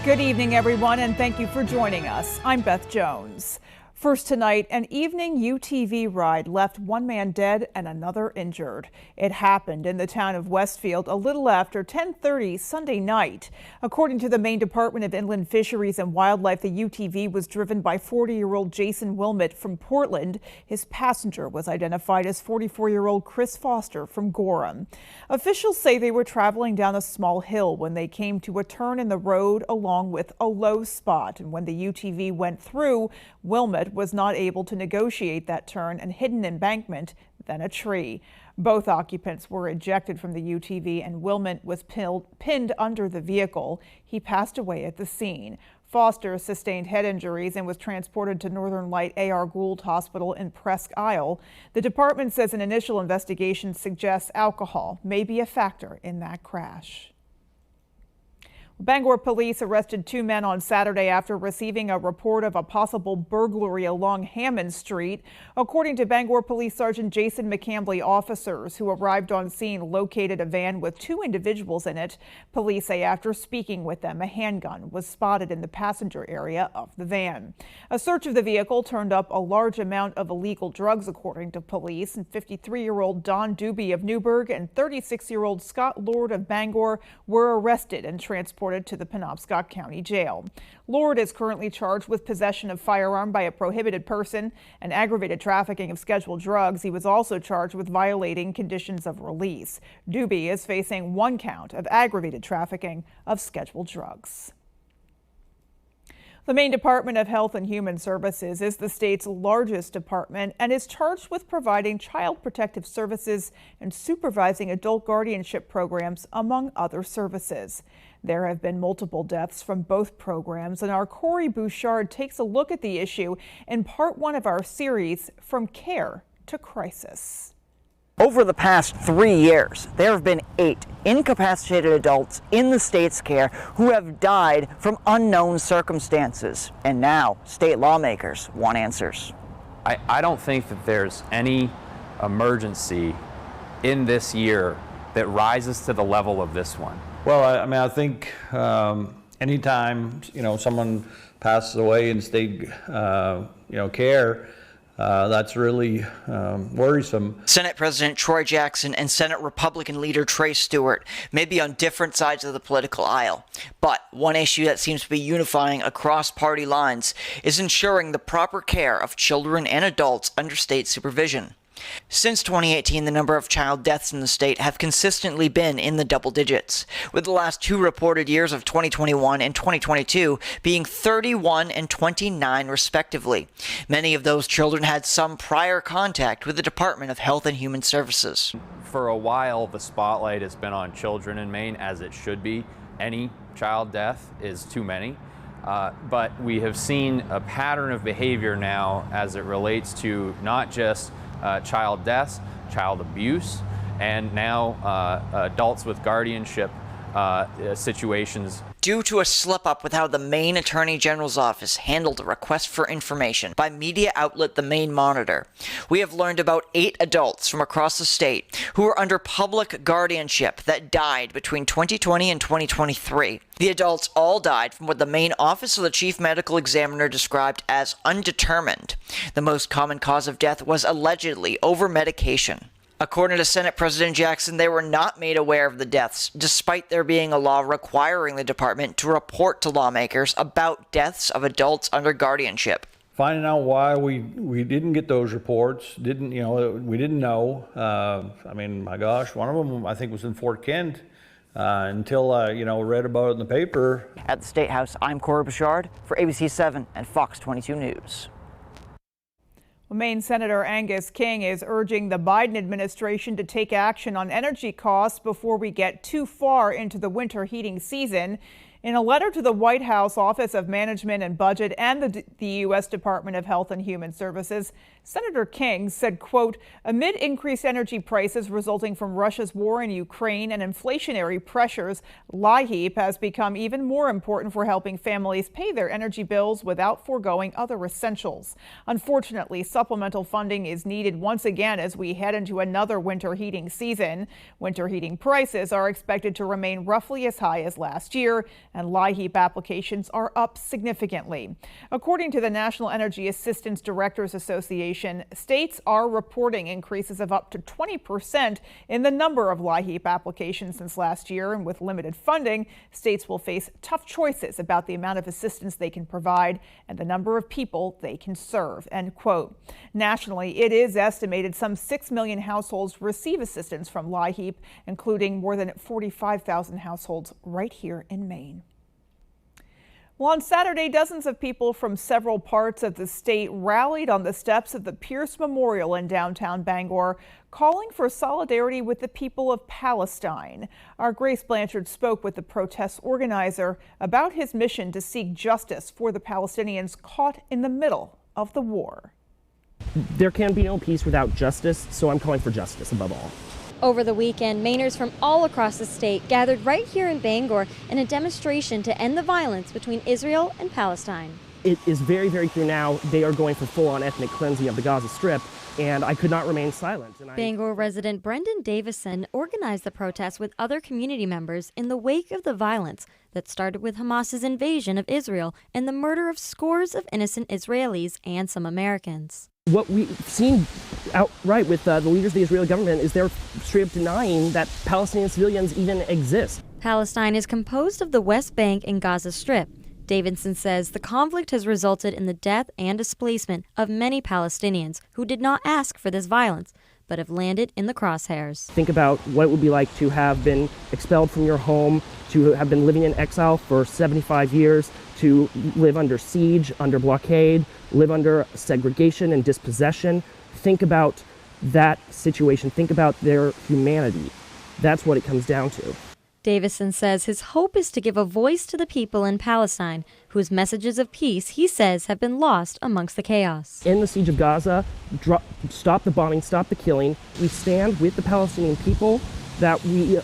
Good evening, everyone, and thank you for joining us. I'm Beth Jones. First tonight, an evening UTV ride left one man dead and another injured. It happened in the town of Westfield a little after 10:30 Sunday night. According to the Maine Department of Inland Fisheries and Wildlife, the UTV was driven by 40-year-old Jason Wilmot from Portland. His passenger was identified as 44-year-old Chris Foster from Gorham. Officials say they were traveling down a small hill when they came to a turn in the road along with a low spot. And when the UTV went through, Wilmot was not able to negotiate that turn and hit an embankment, then a tree. Both occupants were ejected from the UTV and Wilmot was pinned under the vehicle. He passed away at the scene. Foster sustained head injuries and was transported to Northern Light A.R. Gould Hospital in Presque Isle. The department says an initial investigation suggests alcohol may be a factor in that crash. Bangor police arrested two men on Saturday after receiving a report of a possible burglary along Hammond Street. According to Bangor Police Sergeant Jason McCambly, officers who arrived on scene located a van with two individuals in it. Police say after speaking with them, a handgun was spotted in the passenger area of the van. A search of the vehicle turned up a large amount of illegal drugs, according to police. And 53-year-old Don Doobie of Newburgh and 36-year-old Scott Lord of Bangor were arrested and transported to the Penobscot County Jail. Lord is currently charged with possession of firearm by a prohibited person and aggravated trafficking of scheduled drugs. He was also charged with violating conditions of release. Doobie is facing one count of aggravated trafficking of scheduled drugs. The Maine Department of Health and Human Services is the state's largest department and is charged with providing child protective services and supervising adult guardianship programs, among other services. There have been multiple deaths from both programs, and our Corey Bouchard takes a look at the issue in part one of our series, From Care to Crisis. Over the past 3 years, there have been 8 incapacitated adults in the state's care who have died from unknown circumstances. And now, state lawmakers want answers. I don't think that there's any emergency in this year that rises to the level of this one. Well, I think anytime, someone passes away in state, care, that's really worrisome. Senate President Troy Jackson and Senate Republican leader Trey Stewart may be on different sides of the political aisle, but one issue that seems to be unifying across party lines is ensuring the proper care of children and adults under state supervision. Since 2018, the number of child deaths in the state have consistently been in the double digits, with the last two reported years of 2021 and 2022 being 31 and 29 respectively. Many of those children had some prior contact with the Department of Health and Human Services. For a while, the spotlight has been on children in Maine, as it should be. Any child death is too many. But we have seen a pattern of behavior now as it relates to not just child deaths, child abuse, and now adults with guardianship situations. Due to a slip-up with how the Maine Attorney General's office handled a request for information by media outlet The Maine Monitor, we have learned about 8 adults from across the state who were under public guardianship that died between 2020 and 2023. The adults all died from what the Maine Office of the Chief Medical Examiner described as undetermined. The most common cause of death was allegedly over-medication. According to Senate President Jackson, they were not made aware of the deaths, despite there being a law requiring the department to report to lawmakers about deaths of adults under guardianship. Finding out why we didn't get those reports, we didn't know. My gosh, one of them I think was in Fort Kent until I read about it in the paper. At the State House, I'm Corey Bouchard for ABC 7 and Fox 22 News. Maine Senator Angus King is urging the Biden administration to take action on energy costs before we get too far into the winter heating season. In a letter to the White House Office of Management and Budget and the U.S. Department of Health and Human Services, Senator King said, quote, amid increased energy prices resulting from Russia's war in Ukraine and inflationary pressures, LIHEAP has become even more important for helping families pay their energy bills without foregoing other essentials. Unfortunately, supplemental funding is needed once again as we head into another winter heating season. Winter heating prices are expected to remain roughly as high as last year, and LIHEAP applications are up significantly. According to the National Energy Assistance Directors Association, states are reporting increases of up to 20% in the number of LIHEAP applications since last year, and with limited funding, states will face tough choices about the amount of assistance they can provide and the number of people they can serve, end quote. Nationally, it is estimated some 6 million households receive assistance from LIHEAP, including more than 45,000 households right here in Maine. Well, on Saturday, dozens of people from several parts of the state rallied on the steps of the Pierce Memorial in downtown Bangor, calling for solidarity with the people of Palestine. Our Grace Blanchard spoke with the protest organizer about his mission to seek justice for the Palestinians caught in the middle of the war. There can be no peace without justice, so I'm calling for justice above all. Over the weekend, Mainers from all across the state gathered right here in Bangor in a demonstration to end the violence between Israel and Palestine. It is very, very clear now they are going for full-on ethnic cleansing of the Gaza Strip, and I could not remain silent. Bangor resident Brendan Davison organized the protest with other community members in the wake of the violence that started with Hamas's invasion of Israel and the murder of scores of innocent Israelis and some Americans. What we've seen outright with the leaders of the Israeli government is they're straight up denying that Palestinian civilians even exist. Palestine is composed of the West Bank and Gaza Strip. Davidson says the conflict has resulted in the death and displacement of many Palestinians who did not ask for this violence, but have landed in the crosshairs. Think about what it would be like to have been expelled from your home, to have been living in exile for 75 years, to live under siege, under blockade, live under segregation and dispossession. Think about that situation. Think about their humanity. That's what it comes down to. Davison says his hope is to give a voice to the people in Palestine, whose messages of peace, he says, have been lost amongst the chaos. In the siege of Gaza, stop the bombing, stop the killing. We stand with the Palestinian people that we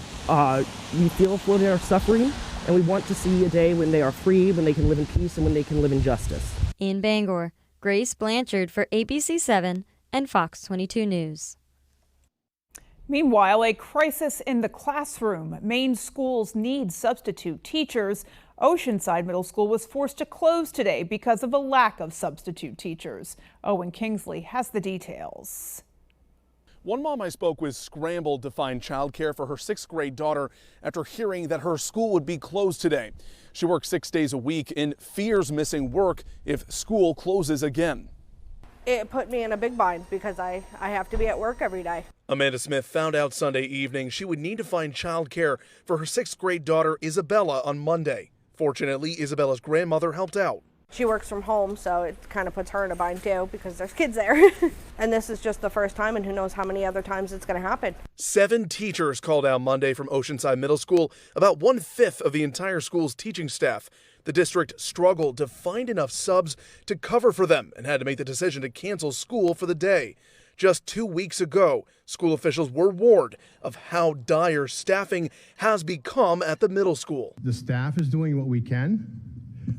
feel for their suffering, and we want to see a day when they are free, when they can live in peace, and when they can live in justice. In Bangor, Grace Blanchard for ABC 7 and Fox 22 News. Meanwhile, a crisis in the classroom. Maine schools need substitute teachers. Oceanside Middle School was forced to close today because of a lack of substitute teachers. Owen Kingsley has the details. One mom I spoke with scrambled to find childcare for her 6th grade daughter after hearing that her school would be closed today. She works 6 days a week and fears missing work if school closes again. It put me in a big bind because I have to be at work every day. Amanda Smith found out Sunday evening she would need to find childcare for her 6th grade daughter Isabella on Monday. Fortunately, Isabella's grandmother helped out. She works from home, so it kind of puts her in a bind too because there's kids there. And this is just the first time, and who knows how many other times it's going to happen. 7 teachers called out Monday from Oceanside Middle School, about 1/5 of the entire school's teaching staff. The district struggled to find enough subs to cover for them and had to make the decision to cancel school for the day. Just 2 weeks ago, school officials were warned of how dire staffing has become at the middle school. The staff is doing what we can,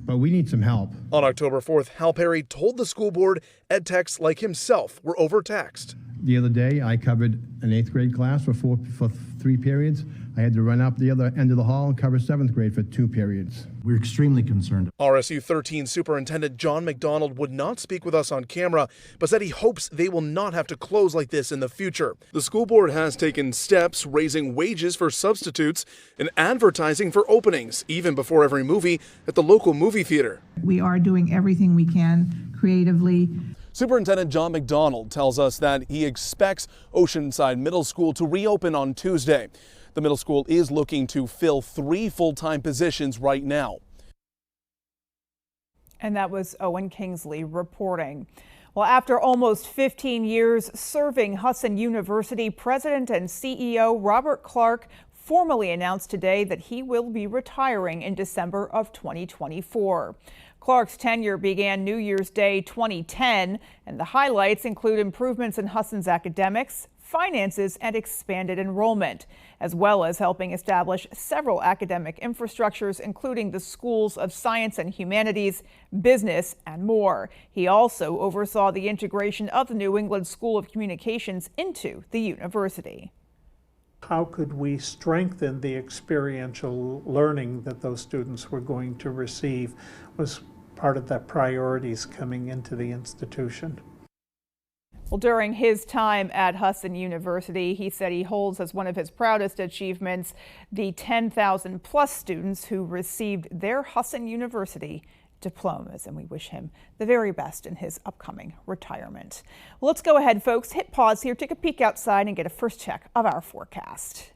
but we need some help. On October 4th, Hal Perry told the school board ed techs like himself were overtaxed. The other day, I covered an 8th grade class for 3 periods. I had to run up the other end of the hall and cover 7th grade for 2 periods. We're extremely concerned. RSU 13 Superintendent John McDonald would not speak with us on camera, but said he hopes they will not have to close like this in the future. The school board has taken steps raising wages for substitutes and advertising for openings, even before every movie at the local movie theater. We are doing everything we can creatively. Superintendent John McDonald tells us that he expects Oceanside Middle School to reopen on Tuesday. The middle school is looking to fill 3 full-time positions right now. And that was Owen Kingsley reporting. Well, after almost 15 years serving Hudson University, President and CEO Robert Clark formally announced today that he will be retiring in December of 2024. Clark's tenure began New Year's Day 2010, and the highlights include improvements in Husson's academics, finances, and expanded enrollment, as well as helping establish several academic infrastructures, including the schools of science and humanities, business, and more. He also oversaw the integration of the New England School of Communications into the university. How could we strengthen the experiential learning that those students were going to receive was part of the priorities coming into the institution. Well, during his time at Husson University, he said he holds as one of his proudest achievements the 10,000 plus students who received their Husson University diplomas, and we wish him the very best in his upcoming retirement. Well, let's go ahead, folks, hit pause here, take a peek outside and get a first check of our forecast.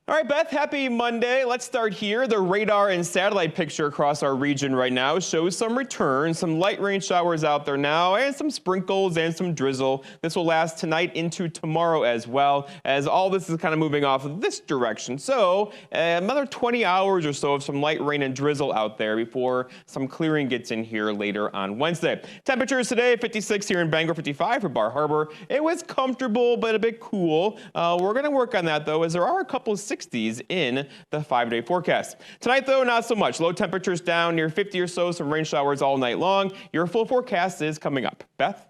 All right, Beth, happy Monday. Let's start here. The radar and satellite picture across our region right now shows some return, some light rain showers out there now, and some sprinkles and some drizzle. This will last tonight into tomorrow as well, as all this is kind of moving off of this direction. So another 20 hours or so of some light rain and drizzle out there before some clearing gets in here later on Wednesday. Temperatures today, 56 here in Bangor, 55 for Bar Harbor. It was comfortable, but a bit cool. We're going to work on that, though, as there are a couple of 60s in the 5-day forecast. Tonight, though, not so much. Low temperatures down near 50 or so, some rain showers all night long. Your full forecast is coming up. Beth?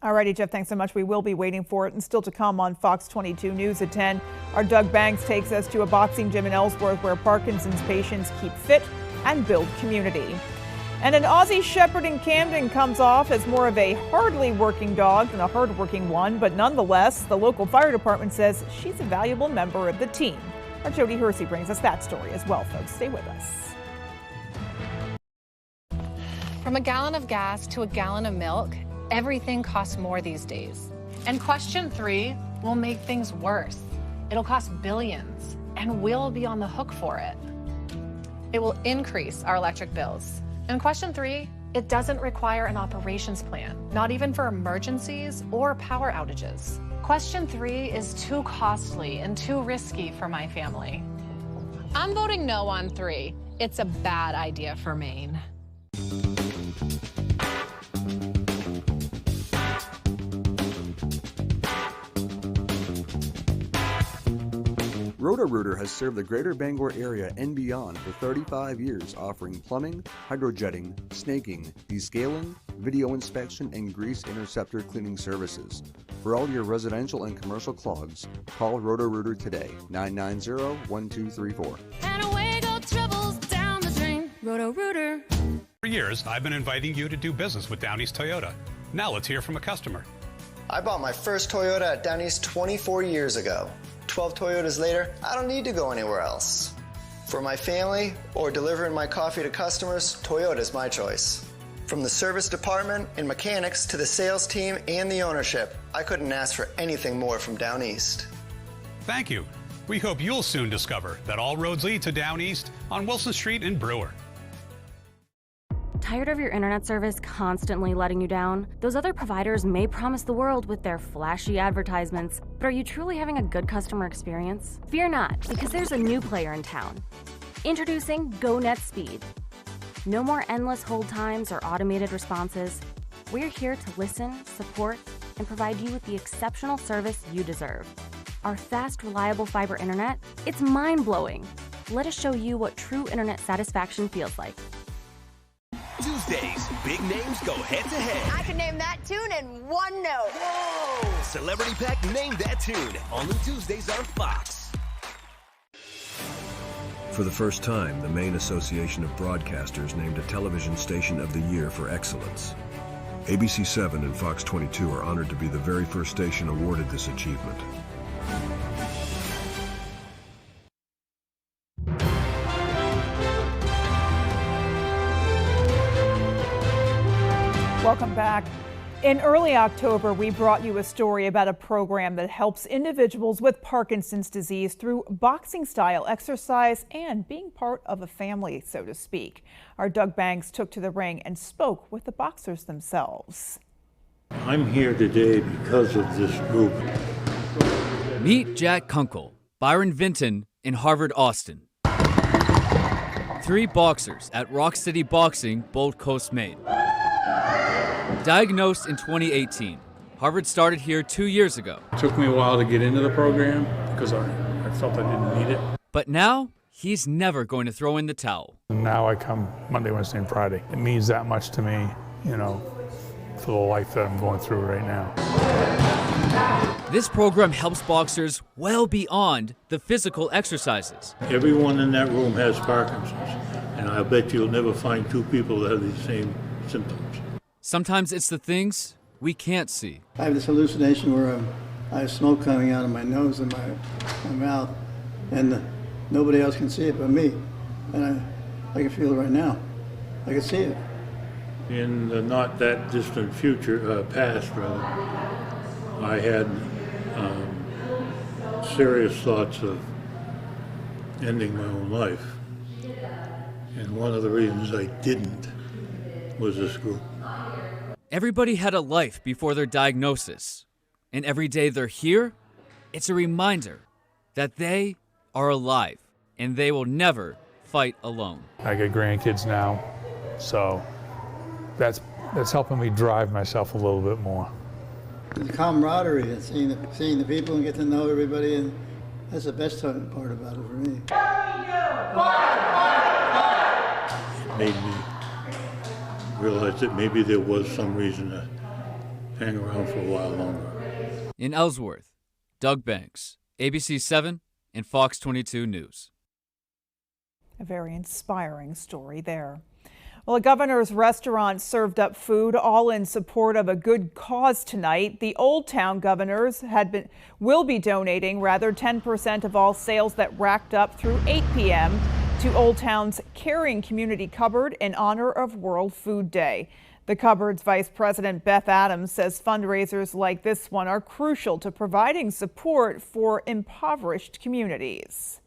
All righty, Jeff, thanks so much. We will be waiting for it. And still to come on Fox 22 News at 10, our Doug Banks takes us to a boxing gym in Ellsworth where Parkinson's patients keep fit and build community. And an Aussie Shepherd in Camden comes off as more of a hardly working dog than a hardworking one, but nonetheless, the local fire department says she's a valuable member of the team. Our Jody Hersey brings us that story as well, folks. Stay with us. From a gallon of gas to a gallon of milk, everything costs more these days. And question 3 will make things worse. It'll cost billions, and we'll be on the hook for it. It will increase our electric bills. And question 3, it doesn't require an operations plan, not even for emergencies or power outages. Question 3 is too costly and too risky for my family. I'm voting no on 3. It's a bad idea for Maine. Roto-Rooter has served the greater Bangor area and beyond for 35 years, offering plumbing, hydrojetting, snaking, descaling, video inspection, and grease interceptor cleaning services. For all your residential and commercial clogs, call Roto-Rooter today, 990-1234. And away go troubles down the drain. Roto-Rooter. For years, I've been inviting you to do business with Down East Toyota. Now let's hear from a customer. I bought my first Toyota at Down East 24 years ago. 12 Toyotas later, I don't need to go anywhere else. For my family or delivering my coffee to customers, Toyota's my choice. From the service department and mechanics to the sales team and the ownership, I couldn't ask for anything more from Down East. Thank you. We hope you'll soon discover that all roads lead to Down East on Wilson Street in Brewer. Tired of your internet service constantly letting you down? Those other providers may promise the world with their flashy advertisements, but are you truly having a good customer experience? Fear not, because there's a new player in town. Introducing GoNet Speed. No more endless hold times or automated responses. We're here to listen, support, and provide you with the exceptional service you deserve. Our fast, reliable fiber internet, it's mind-blowing. Let us show you what true internet satisfaction feels like. Tuesdays, big names go head-to-head. I can name that tune in one note. Whoa! Celebrity Pack Name That Tune. Only Tuesdays on Fox. For the first time, the Maine Association of Broadcasters named a television station of the year for excellence. ABC 7 and Fox 22 are honored to be the very first station awarded this achievement. Welcome back. In early October, we brought you a story about a program that helps individuals with Parkinson's disease through boxing-style exercise and being part of a family, so to speak. Our Doug Banks took to the ring and spoke with the boxers themselves. I'm here today because of this group. Meet Jack Kunkel. Byron Vinton in Harvard, Austin. 3 boxers at Rock City Boxing, Gold Coast, Maine. Diagnosed in 2018, Harvard started here 2 years ago. It took me a while to get into the program because I felt I didn't need it. But now, he's never going to throw in the towel. And now I come Monday, Wednesday, and Friday. It means that much to me, for the life that I'm going through right now. This program helps boxers well beyond the physical exercises. Everyone in that room has Parkinson's, and I bet you'll never find 2 people that have the same symptoms. Sometimes it's the things we can't see. I have this hallucination where I have smoke coming out of my nose and my mouth, and nobody else can see it but me. And I can feel it right now. I can see it. In the not that distant past, I had serious thoughts of ending my own life. And one of the reasons I didn't was this group. Everybody had a life before their diagnosis. And every day they're here, it's a reminder that they are alive and they will never fight alone. I get grandkids now, so that's helping me drive myself a little bit more. The camaraderie and seeing the people and get to know everybody, and that's the best part about it for me. It made me realize that maybe there was some reason to hang around for a while longer. In Ellsworth, Doug Banks, ABC 7 and Fox 22 News. A very inspiring story there. Well, a governor's restaurant served up food all in support of a good cause tonight. The Old Town Governors will be donating 10% of all sales that racked up through 8 p.m. to Old Town's Caring Community Cupboard in honor of World Food Day. The cupboard's Vice President Beth Adams says fundraisers like this one are crucial to providing support for impoverished communities.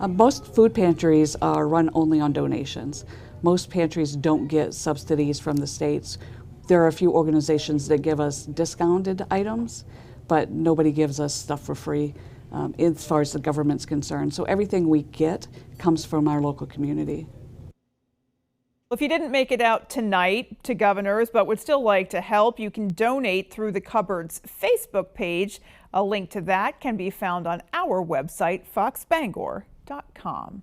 Most food pantries are run only on donations. Most pantries don't get subsidies from the states. There are a few organizations that give us discounted items, but nobody gives us stuff for free as far as the government's concerned. So everything we get comes from our local community. If you didn't make it out tonight to Governors but would still like to help, you can donate through the cupboard's Facebook page. A link to that can be found on our website, foxbangor.com.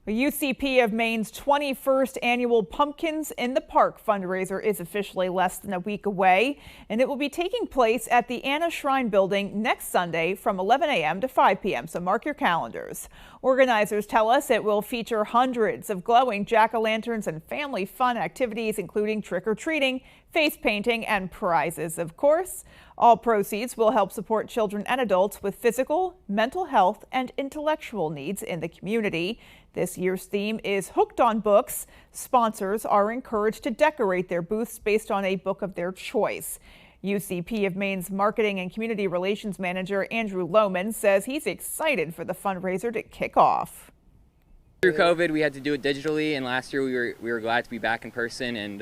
The UCP of Maine's 21st annual Pumpkins in the Park fundraiser is officially less than a week away, and it will be taking place at the Anna Shrine Building next Sunday from 11 a.m. to 5 p.m., so mark your calendars. Organizers tell us it will feature hundreds of glowing jack-o'-lanterns and family fun activities, including trick-or-treating, face painting, and prizes, of course. All proceeds will help support children and adults with physical, mental health, and intellectual needs in the community. This year's theme is Hooked on Books. Sponsors are encouraged to decorate their booths based on a book of their choice. UCP of Maine's Marketing and Community Relations Manager Andrew Lohman says he's excited for the fundraiser to kick off. Through COVID, we had to do it digitally, and last year we were glad to be back in person, and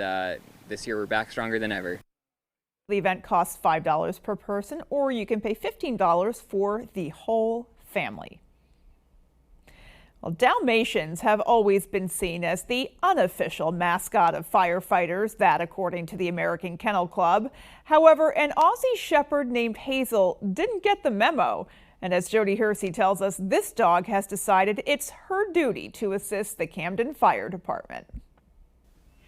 this year we're back stronger than ever. The event costs $5 per person, or you can pay $15 for the whole family. Well, Dalmatians have always been seen as the unofficial mascot of firefighters, that according to the American Kennel Club. However, an Aussie Shepherd named Hazel didn't get the memo. And as Jody Hersey tells us, this dog has decided it's her duty to assist the Camden Fire Department.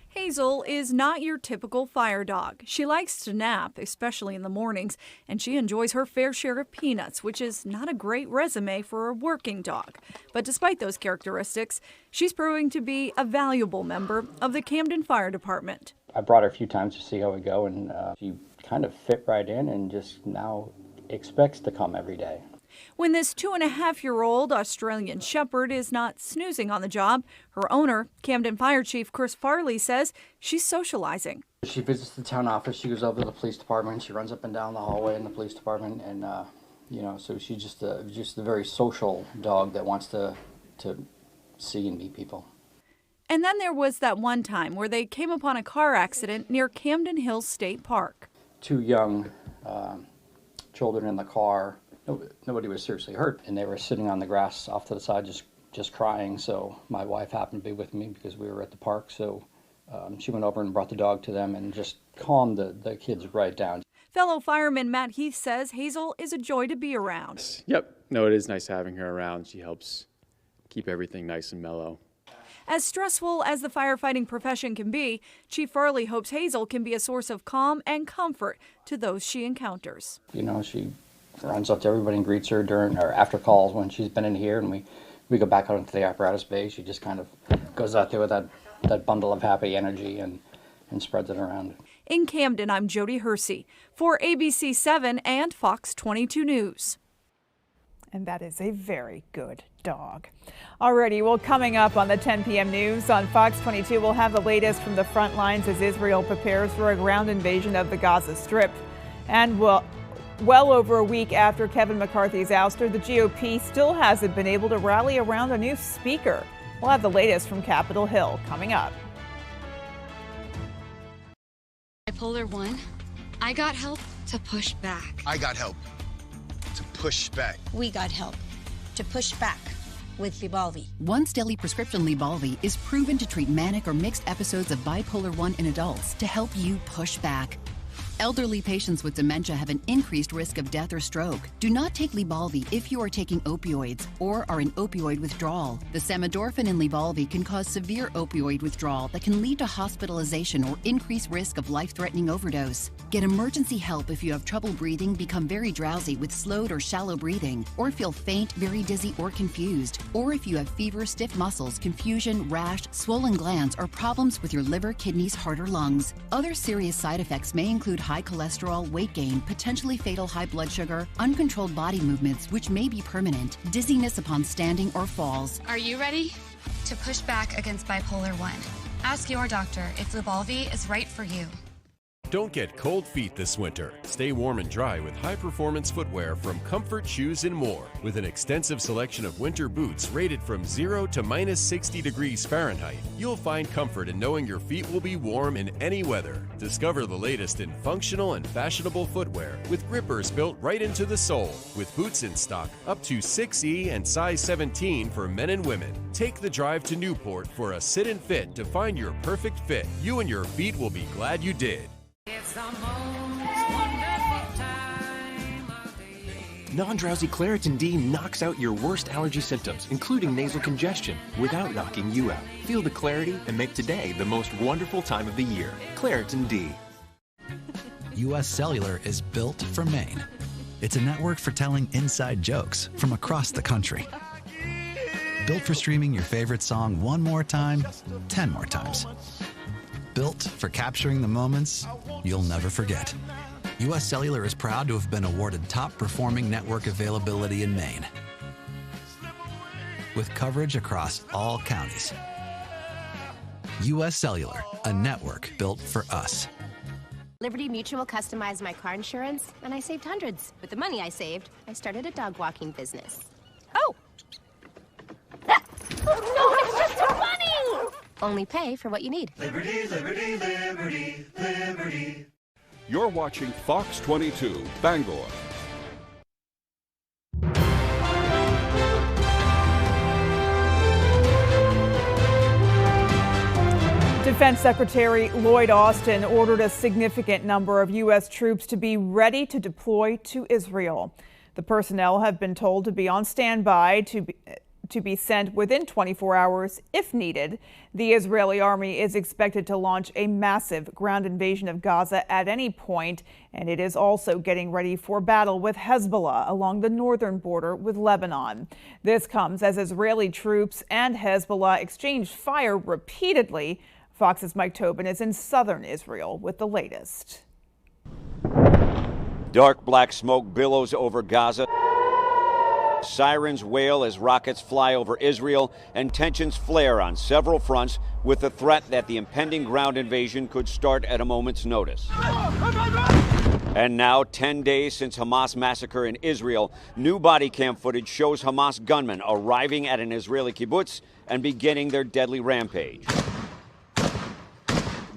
Hazel is not your typical fire dog. She likes to nap, especially in the mornings, and she enjoys her fair share of peanuts, which is not a great resume for a working dog. But despite those characteristics, she's proving to be a valuable member of the Camden Fire Department. I brought her a few times to see how we go, and she kind of fit right in and just now expects to come every day. When this 2.5-year-old Australian Shepherd is not snoozing on the job, her owner, Camden Fire Chief Chris Farley, says she's socializing. She visits the town office, she goes over to the police department, she runs up and down the hallway in the police department, and so she's just a very social dog that wants to see and meet people. And then there was that one time where they came upon a car accident near Camden Hills State Park. 2 young children in the car nobody was seriously hurt, and they were sitting on the grass off to the side just crying. So my wife happened to be with me because we were at the park, so she went over and brought the dog to them and just calmed the kids right down. Fellow fireman Matt Heath says Hazel is a joy to be around. Yep. No, it is nice having her around. She helps keep everything nice and mellow. As stressful as the firefighting profession can be, Chief Farley hopes Hazel can be a source of calm and comfort to those she encounters. You know, she runs up to everybody and greets her during or after calls when she's been in here, and we go back out into the apparatus bay. She just kind of goes out there with that bundle of happy energy and spreads it around. In Camden, I'm Jody Hersey for ABC 7 and Fox 22 News. And that is a very good dog. Alrighty, well, coming up on the 10 p.m. news on Fox 22, we'll have the latest from the front lines as Israel prepares for a ground invasion of the Gaza Strip. And well over a week after Kevin McCarthy's ouster, the GOP still hasn't been able to rally around a new speaker. We'll have the latest from Capitol Hill coming up. Bipolar 1, I got help to push back. I got help to push back. We got help to push back with Lybalvi. Once daily prescription Lybalvi is proven to treat manic or mixed episodes of bipolar 1 in adults to help you push back. Elderly patients with dementia have an increased risk of death or stroke. Do not take Lybalvi if you are taking opioids or are in opioid withdrawal. The samidorphan in Lybalvi can cause severe opioid withdrawal that can lead to hospitalization or increased risk of life-threatening overdose. Get emergency help if you have trouble breathing, become very drowsy with slowed or shallow breathing, or feel faint, very dizzy, or confused, or if you have fever, stiff muscles, confusion, rash, swollen glands, or problems with your liver, kidneys, heart, or lungs. Other serious side effects may include high cholesterol, weight gain, potentially fatal high blood sugar, uncontrolled body movements, which may be permanent, dizziness upon standing or falls. Are you ready to push back against bipolar 1? Ask your doctor if Lybalvi is right for you. Don't get cold feet this winter. Stay warm and dry with high-performance footwear from Comfort Shoes and More. With an extensive selection of winter boots rated from 0 to minus 60 degrees Fahrenheit, you'll find comfort in knowing your feet will be warm in any weather. Discover the latest in functional and fashionable footwear with grippers built right into the sole, with boots in stock up to 6E and size 17 for men and women. Take the drive to Newport for a sit and fit to find your perfect fit. You and your feet will be glad you did. Non-drowsy Claritin D knocks out your worst allergy symptoms, including nasal congestion, without knocking you out. Feel the clarity and make today the most wonderful time of the year. Claritin D. U.S. Cellular is built for Maine. It's a network for telling inside jokes from across the country. Built for streaming your favorite song 1 more time, 10 more times. Built for capturing the moments you'll never forget. U.S. Cellular is proud to have been awarded top performing network availability in Maine, with coverage across all counties. U.S. Cellular, a network built for us. Liberty Mutual customized my car insurance, and I saved hundreds. With the money I saved, I started a dog walking business. Oh! Ah! Oh, no, it's just too funny! Only pay for what you need. Liberty, liberty, liberty, liberty. You're watching Fox 22, Bangor. Defense Secretary Lloyd Austin ordered a significant number of U.S. troops to be ready to deploy to Israel. The personnel have been told to be on standby to be sent within 24 hours if needed. The Israeli army is expected to launch a massive ground invasion of Gaza at any point, and it is also getting ready for battle with Hezbollah along the northern border with Lebanon. This comes as Israeli troops and Hezbollah exchanged fire repeatedly. Fox's Mike Tobin is in southern Israel with the latest. Dark black smoke billows over Gaza. Sirens wail as rockets fly over Israel, and tensions flare on several fronts with the threat that the impending ground invasion could start at a moment's notice. And now, 10 days since Hamas massacre in Israel, new body cam footage shows Hamas gunmen arriving at an Israeli kibbutz and beginning their deadly rampage.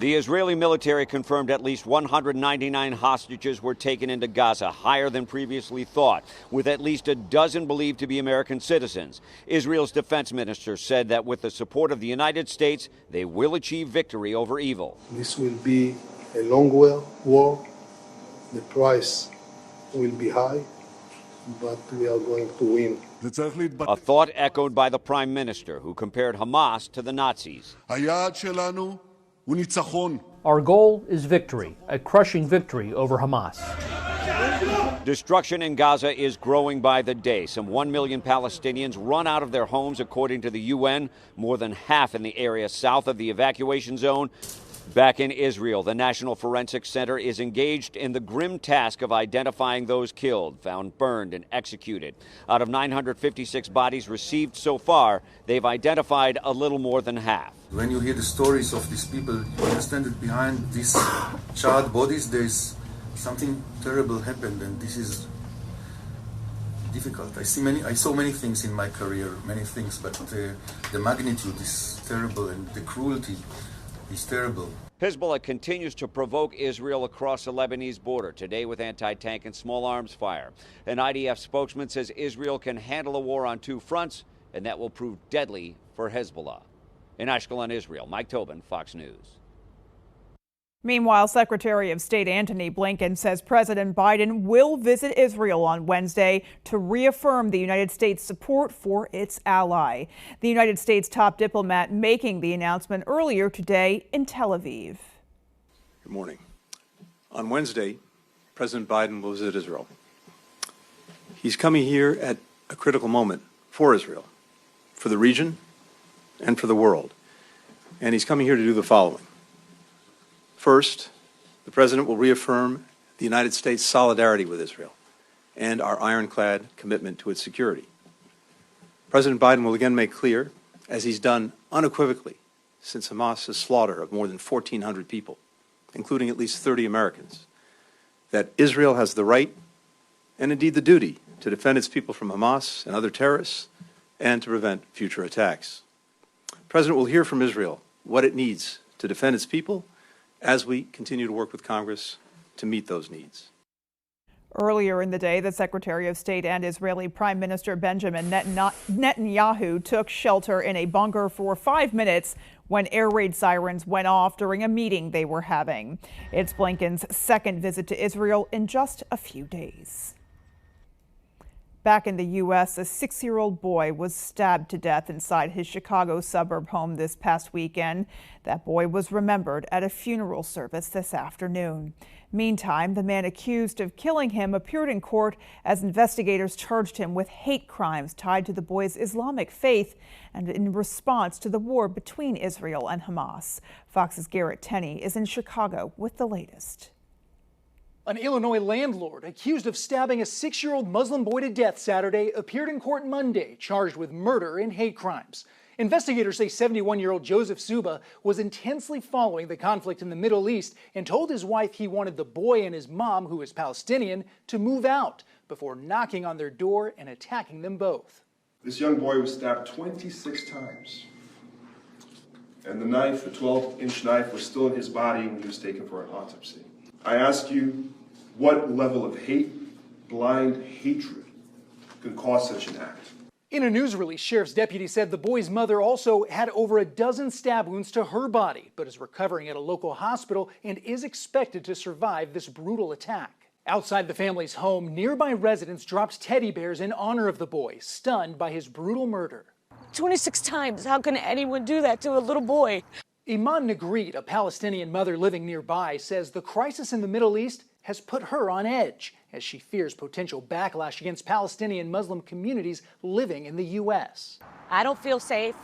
The Israeli military confirmed at least 199 hostages were taken into Gaza, higher than previously thought, with at least a dozen believed to be American citizens. Israel's defense minister said that with the support of the United States, they will achieve victory over evil. This will be a long war. The price will be high, but we are going to win. A thought echoed by the prime minister, who compared Hamas to the Nazis. Our goal is victory, a crushing victory over Hamas. Destruction in Gaza is growing by the day. Some 1 million Palestinians run out of their homes, according to the UN, more than half in the area south of the evacuation zone. Back in Israel, the National Forensic Center is engaged in the grim task of identifying those killed, found burned, and executed. Out of 956 bodies received so far, they've identified a little more than half. When you hear the stories of these people, you understand that behind these charred bodies, there's something terrible happened, and this is difficult. I saw many things in my career, many things, but the magnitude is terrible, and the cruelty is terrible. Hezbollah continues to provoke Israel across the Lebanese border, today with anti-tank and small arms fire. An IDF spokesman says Israel can handle a war on two fronts, and that will prove deadly for Hezbollah. In Ashkelon, Israel, Mike Tobin, Fox News. Meanwhile, Secretary of State Antony Blinken says President Biden will visit Israel on Wednesday to reaffirm the United States' support for its ally. The United States top diplomat making the announcement earlier today in Tel Aviv. Good morning. On Wednesday, President Biden will visit Israel. He's coming here at a critical moment for Israel, for the region, and for the world. And he's coming here to do the following. First, the President will reaffirm the United States' solidarity with Israel and our ironclad commitment to its security. President Biden will again make clear, as he's done unequivocally since Hamas's slaughter of more than 1,400 people, including at least 30 Americans, that Israel has the right and indeed the duty to defend its people from Hamas and other terrorists and to prevent future attacks. The President will hear from Israel what it needs to defend its people as we continue to work with Congress to meet those needs. Earlier in the day, the Secretary of State and Israeli Prime Minister Benjamin Netanyahu took shelter in a bunker for 5 minutes when air raid sirens went off during a meeting they were having. It's Blinken's second visit to Israel in just a few days. Back in the U.S., a 6-year-old boy was stabbed to death inside his Chicago suburb home this past weekend. That boy was remembered at a funeral service this afternoon. Meantime, the man accused of killing him appeared in court as investigators charged him with hate crimes tied to the boy's Islamic faith and in response to the war between Israel and Hamas. Fox's Garrett Tenney is in Chicago with the latest. An Illinois landlord accused of stabbing a 6-year-old Muslim boy to death Saturday appeared in court Monday, charged with murder and hate crimes. Investigators say 71-year-old Joseph Suba was intensely following the conflict in the Middle East and told his wife he wanted the boy and his mom, who is Palestinian, to move out before knocking on their door and attacking them both. This young boy was stabbed 26 times. And the knife, the 12-inch knife, was still in his body when he was taken for an autopsy. I ask you, what level of hate, blind hatred, can cause such an act? In a news release, sheriff's deputy said the boy's mother also had over a dozen stab wounds to her body, but is recovering at a local hospital and is expected to survive this brutal attack. Outside the family's home, nearby residents dropped teddy bears in honor of the boy, stunned by his brutal murder. 26 times. How can anyone do that to a little boy? Iman Nagreed, a Palestinian mother living nearby, says the crisis in the Middle East has put her on edge as she fears potential backlash against Palestinian Muslim communities living in the U.S. I don't feel safe.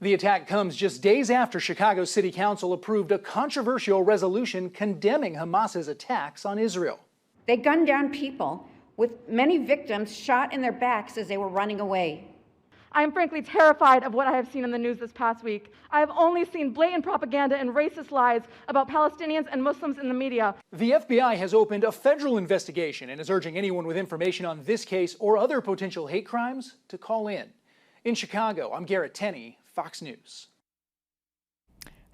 The attack comes just days after Chicago City Council approved a controversial resolution condemning Hamas's attacks on Israel. They gunned down people, with many victims shot in their backs as they were running away. I am frankly terrified of what I have seen in the news this past week. I have only seen blatant propaganda and racist lies about Palestinians and Muslims in the media. The FBI has opened a federal investigation and is urging anyone with information on this case or other potential hate crimes to call in. In Chicago, I'm Garrett Tenney, Fox News.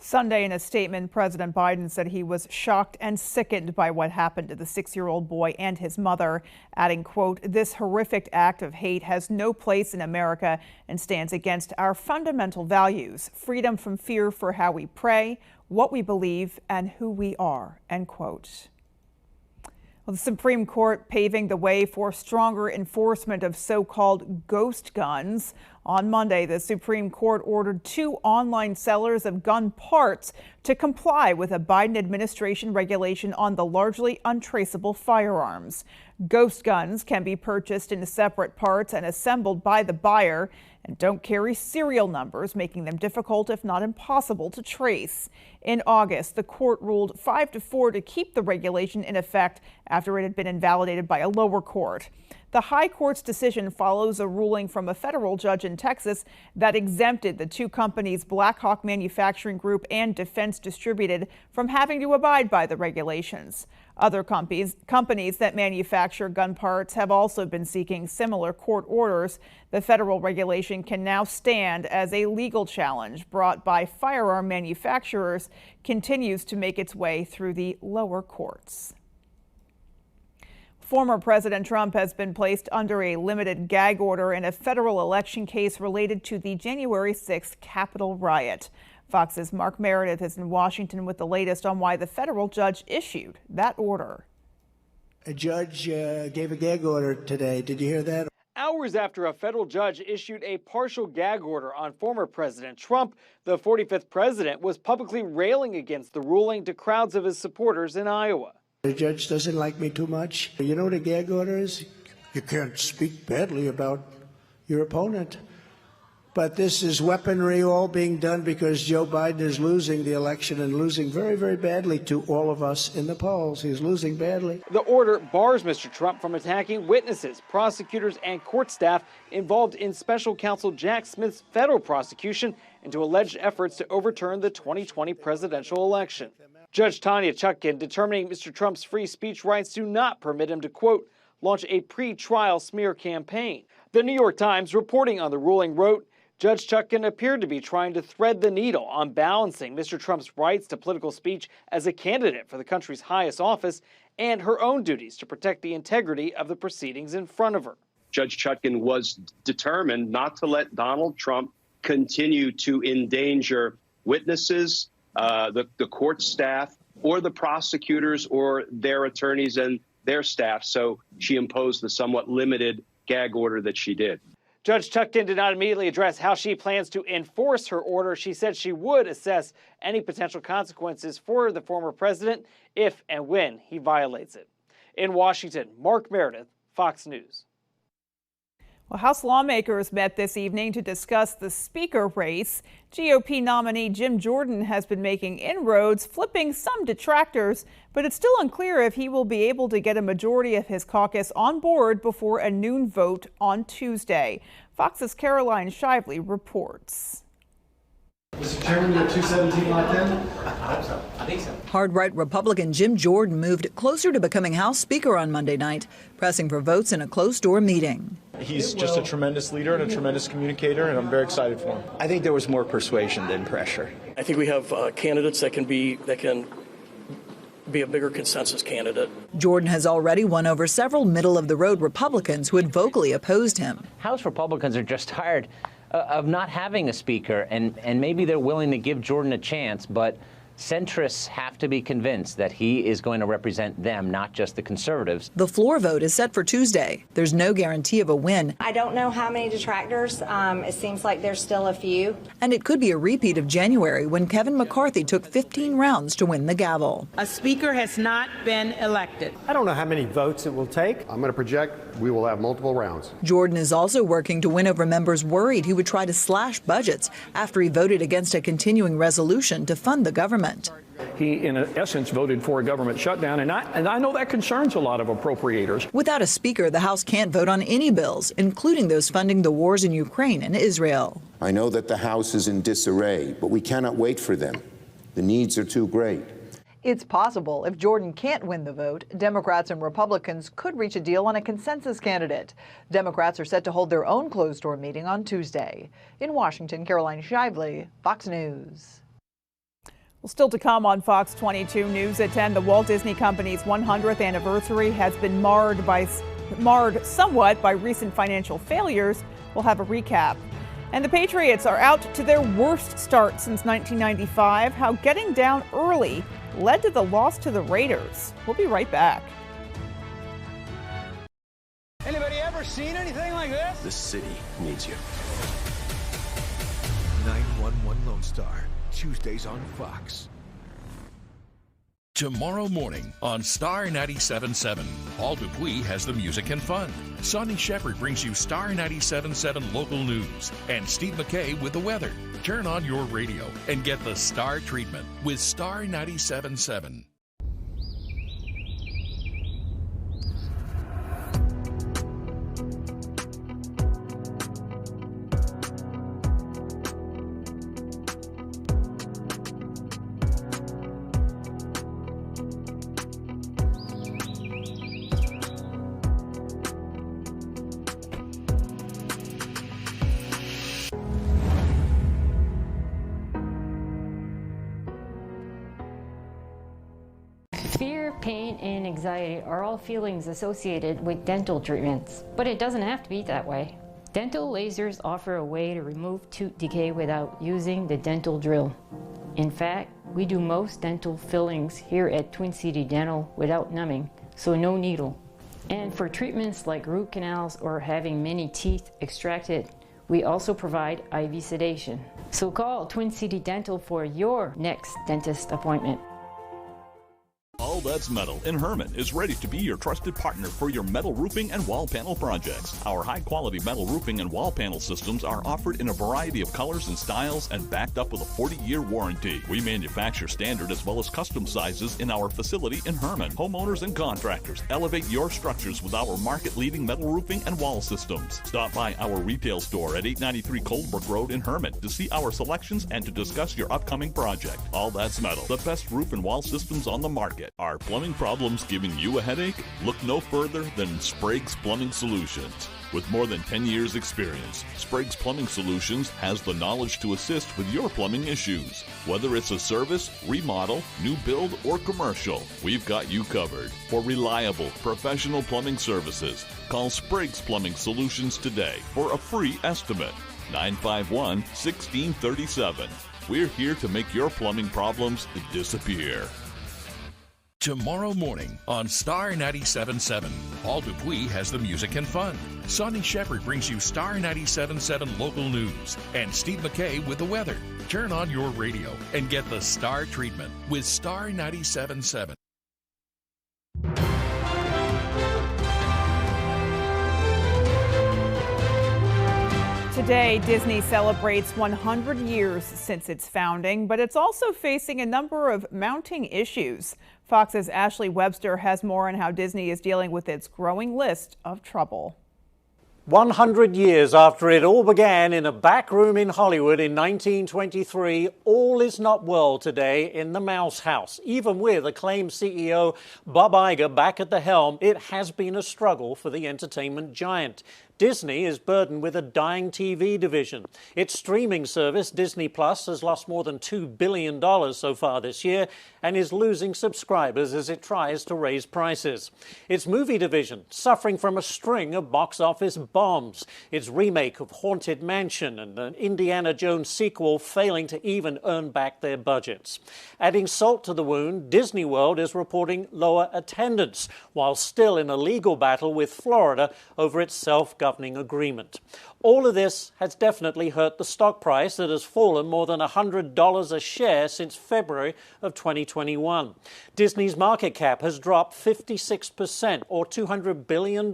Sunday, in a statement, President Biden said he was shocked and sickened by what happened to the 6-year-old boy and his mother, adding, quote, "This horrific act of hate has no place in America and stands against our fundamental values, freedom from fear for how we pray, what we believe, and who we are," end quote. Well, the Supreme Court paving the way for stronger enforcement of so-called ghost guns. On Monday, the Supreme Court ordered 2 online sellers of gun parts to comply with a Biden administration regulation on the largely untraceable firearms. Ghost guns can be purchased in separate parts and assembled by the buyer and don't carry serial numbers, making them difficult, if not impossible, to trace. In August, the court ruled 5-4 to keep the regulation in effect after it had been invalidated by a lower court. The High Court's decision follows a ruling from a federal judge in Texas that exempted the 2 companies, Blackhawk Manufacturing Group and Defense Distributed, from having to abide by the regulations. Other companies that manufacture gun parts have also been seeking similar court orders. The federal regulation can now stand as a legal challenge brought by firearm manufacturers, continues to make its way through the lower courts. Former President Trump has been placed under a limited gag order in a federal election case related to the January 6th Capitol riot. Fox's Mark Meredith is in Washington with the latest on why the federal judge issued that order. A judge gave a gag order today. Did you hear that? Hours after a federal judge issued a partial gag order on former President Trump, the 45th president was publicly railing against the ruling to crowds of his supporters in Iowa. The judge doesn't like me too much. You know what a gag order is? You can't speak badly about your opponent. But this is weaponry all being done because Joe Biden is losing the election and losing very, very badly to all of us in the polls. He's losing badly. The order bars Mr. Trump from attacking witnesses, prosecutors, and court staff involved in special counsel Jack Smith's federal prosecution into alleged efforts to overturn the 2020 presidential election. Judge Tanya Chutkan determining Mr. Trump's free speech rights do not permit him to, quote, launch a pre-trial smear campaign. The New York Times, reporting on the ruling, wrote, Judge Chutkan appeared to be trying to thread the needle on balancing Mr. Trump's rights to political speech as a candidate for the country's highest office and her own duties to protect the integrity of the proceedings in front of her. Judge Chutkan was determined not to let Donald Trump continue to endanger witnesses, the court staff, or the prosecutors or their attorneys and their staff. So she imposed the somewhat limited gag order that she did. Judge Chutkan did not immediately address how she plans to enforce her order. She said she would assess any potential consequences for the former president if and when he violates it. In Washington, Mark Meredith, Fox News. Well, House lawmakers met this evening to discuss the speaker race. GOP nominee Jim Jordan has been making inroads, flipping some detractors, but it's still unclear if he will be able to get a majority of his caucus on board before a noon vote on Tuesday. Fox's Caroline Shively reports. Mr. Chairman, you're 217 locked in? I think so. Hard-right Republican Jim Jordan moved closer to becoming House Speaker on Monday night, pressing for votes in a closed-door meeting. He's just a tremendous leader and a tremendous communicator, and I'm very excited for him. I think there was more persuasion than pressure. I think we have candidates that can be a bigger consensus candidate. Jordan has already won over several middle-of-the-road Republicans who had vocally opposed him. House Republicans are just tired of not having a speaker, and maybe they're willing to give Jordan a chance, but centrists have to be convinced that he is going to represent them, not just the conservatives. The floor vote is set for Tuesday. There's no guarantee of a win. I don't know how many detractors. It seems like there's still a few. And it could be a repeat of January when Kevin McCarthy took 15 rounds to win the gavel. A speaker has not been elected. I don't know how many votes it will take. I'm going to project we will have multiple rounds. Jordan is also working to win over members worried he would try to slash budgets after he voted against a continuing resolution to fund the government. He, in essence, voted for a government shutdown, and I know that concerns a lot of appropriators. Without a speaker, the House can't vote on any bills, including those funding the wars in Ukraine and Israel. I know that the House is in disarray, but we cannot wait for them. The needs are too great. It's possible if Jordan can't win the vote, Democrats and Republicans could reach a deal on a consensus candidate. Democrats are set to hold their own closed-door meeting on Tuesday. In Washington, Caroline Shively, Fox News. Well, still to come on Fox 22 News at 10, the Walt Disney Company's 100th anniversary has been marred somewhat by recent financial failures. We'll have a recap. And the Patriots are out to their worst start since 1995. How getting down early led to the loss to the Raiders. We'll be right back. Anybody ever seen anything like this? The city needs you. 911 Lone Star, Tuesdays on Fox. Tomorrow morning on Star 97.7, Paul Dupuis has the music and fun. Sonny Shepard brings you Star 97.7 local news. And Steve McKay with the weather. Turn on your radio and get the Star treatment with Star 97.7. Fear, pain, and anxiety are all feelings associated with dental treatments, but it doesn't have to be that way. Dental lasers offer a way to remove tooth decay without using the dental drill. In fact, we do most dental fillings here at Twin City Dental without numbing, so no needle. And for treatments like root canals or having many teeth extracted, we also provide IV sedation. So call Twin City Dental for your next dentist appointment. All That's Metal in Herman is ready to be your trusted partner for your metal roofing and wall panel projects. Our high-quality metal roofing and wall panel systems are offered in a variety of colors and styles and backed up with a 40-year warranty. We manufacture standard as well as custom sizes in our facility in Herman. Homeowners and contractors, elevate your structures with our market-leading metal roofing and wall systems. Stop by our retail store at 893 Coldbrook Road in Herman to see our selections and to discuss your upcoming project. All That's Metal, the best roof and wall systems on the market. Are plumbing problems giving you a headache? Look no further than Sprague's Plumbing Solutions. With more than 10 years' experience, Sprague's Plumbing Solutions has the knowledge to assist with your plumbing issues. Whether it's a service, remodel, new build, or commercial, we've got you covered. For reliable, professional plumbing services, call Sprague's Plumbing Solutions today for a free estimate. 951-1637. We're here to make your plumbing problems disappear. Tomorrow morning on Star 97.7, Paul Dupuis has the music and fun. Sonny Shepard brings you Star 97.7 local news. And Steve McKay with the weather. Turn on your radio and get the Star treatment with Star 97.7. Today, Disney celebrates 100 years since its founding, but it's also facing a number of mounting issues. Fox's Ashley Webster has more on how Disney is dealing with its growing list of trouble. 100 years after it all began in a back room in Hollywood in 1923, all is not well today in the Mouse House. Even with acclaimed CEO Bob Iger back at the helm, it has been a struggle for the entertainment giant. Disney is burdened with a dying TV division. Its streaming service, Disney Plus, has lost more than $2 billion so far this year and is losing subscribers as it tries to raise prices. Its movie division, suffering from a string of box office bombs. Its remake of Haunted Mansion and an Indiana Jones sequel failing to even earn back their budgets. Adding salt to the wound, Disney World is reporting lower attendance, while still in a legal battle with Florida over its self-governing agreement. All of this has definitely hurt the stock price that has fallen more than $100 a share since February of 2021. Disney's market cap has dropped 56%, or $200 billion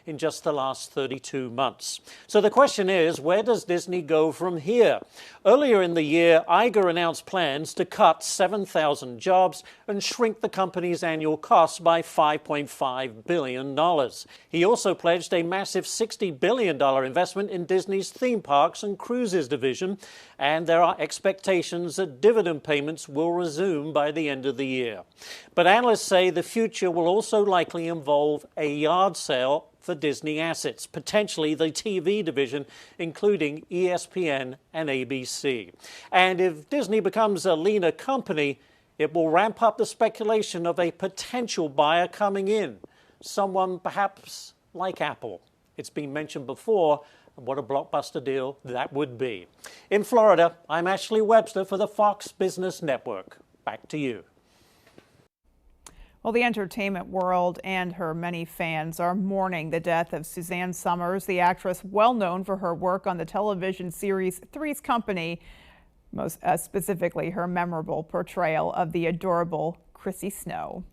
in just the last 32 months. So the question is, where does Disney go from here? Earlier in the year, Iger announced plans to cut 7,000 jobs and shrink the company's annual costs by $5.5 billion. He also pledged a massive $60 billion investment in Disney's theme parks and cruises division, and there are expectations that dividend payments will resume by the end of the year. But analysts say the future will also likely involve a yard sale for Disney assets, potentially the TV division, including ESPN and ABC. And if Disney becomes a leaner company, it will ramp up the speculation of a potential buyer coming in, someone perhaps like Apple. It's been mentioned before. What a blockbuster deal that would be. In Florida, I'm Ashley Webster for the Fox Business Network. Back to you. Well, the entertainment world and her many fans are mourning the death of Suzanne Somers, the actress well known for her work on the television series Three's Company, most specifically her memorable portrayal of the adorable Chrissy Snow.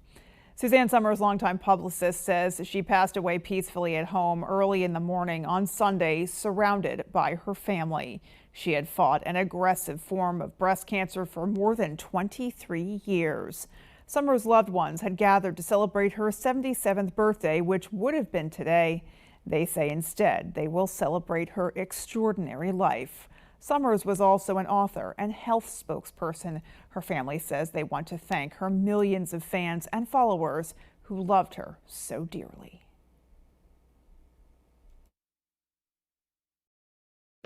Suzanne Somers' longtime publicist says she passed away peacefully at home early in the morning on Sunday, surrounded by her family. She had fought an aggressive form of breast cancer for more than 23 years. Somers' loved ones had gathered to celebrate her 77th birthday, which would have been today. They say instead they will celebrate her extraordinary life. Somers was also an author and health spokesperson. Her family says they want to thank her millions of fans and followers who loved her so dearly.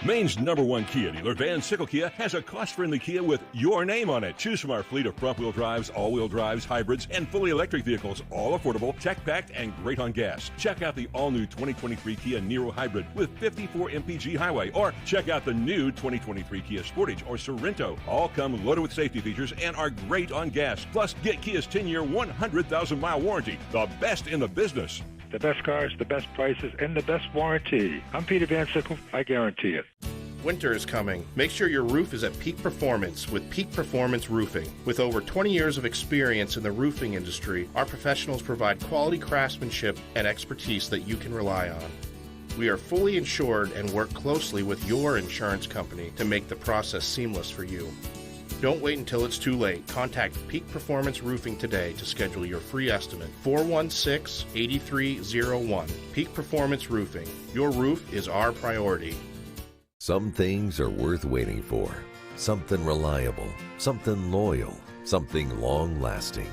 Maine's #1 Kia dealer, Van Sickle Kia, has a cost-friendly Kia with your name on it. Choose from our fleet of front-wheel drives, all-wheel drives, hybrids, and fully electric vehicles, all affordable, tech-packed, and great on gas. Check out the all-new 2023 Kia Niro Hybrid with 54 mpg highway, or check out the new 2023 Kia Sportage or Sorrento. All come loaded with safety features and are great on gas. Plus, get Kia's 10-year, 100,000-mile warranty, the best in the business. The best cars, the best prices, and the best warranty. I'm Peter Van Sickle. I guarantee it. Winter is coming. Make sure your roof is at peak performance with Peak Performance Roofing. With over 20 years of experience in the roofing industry, our professionals provide quality craftsmanship and expertise that you can rely on. We are fully insured and work closely with your insurance company to make the process seamless for you. Don't wait until it's too late. Contact Peak Performance Roofing today to schedule your free estimate. 416-8301. Peak Performance Roofing. Your roof is our priority. Some things are worth waiting for. Something reliable, something loyal, something long-lasting.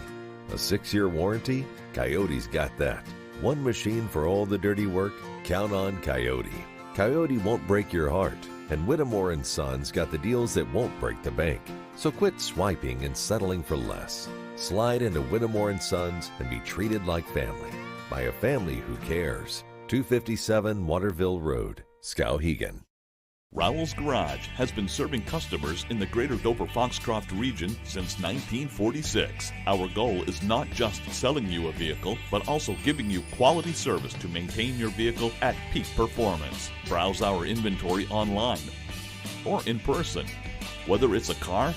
A 6-year warranty? Coyote's got that. One machine for all the dirty work? Count on Coyote. Coyote won't break your heart. And Whittemore & Sons got the deals that won't break the bank. So quit swiping and settling for less. Slide into Whittemore & Sons and be treated like family. By a family who cares. 257 Waterville Road, Skowhegan. Rowell's Garage has been serving customers in the greater Dover-Foxcroft region since 1946. Our goal is not just selling you a vehicle, but also giving you quality service to maintain your vehicle at peak performance. Browse our inventory online or in person. Whether it's a car,